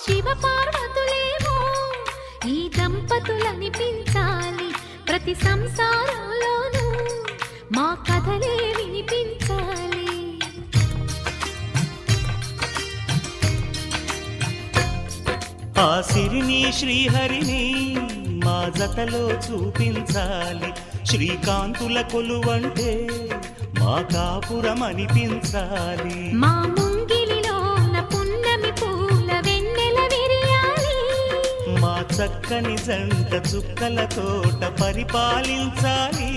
శివ పార్వతులేమో ఈ దంపతులనిపించాలి. ప్రతి సంసారంలోనూ మా కథలే వినిపించాలి. ఆ సిరిని శ్రీహరిని మా జతలో చూపించాలి. శ్రీకాంతుల కొలువంటే మా కాపురం అనిపించాలి. మా ముంగిలిలోన పున్నమి పూల వెన్నెల విరియాలి. మా చక్కని జంట చుక్కల తోట పరిపాలించాలి.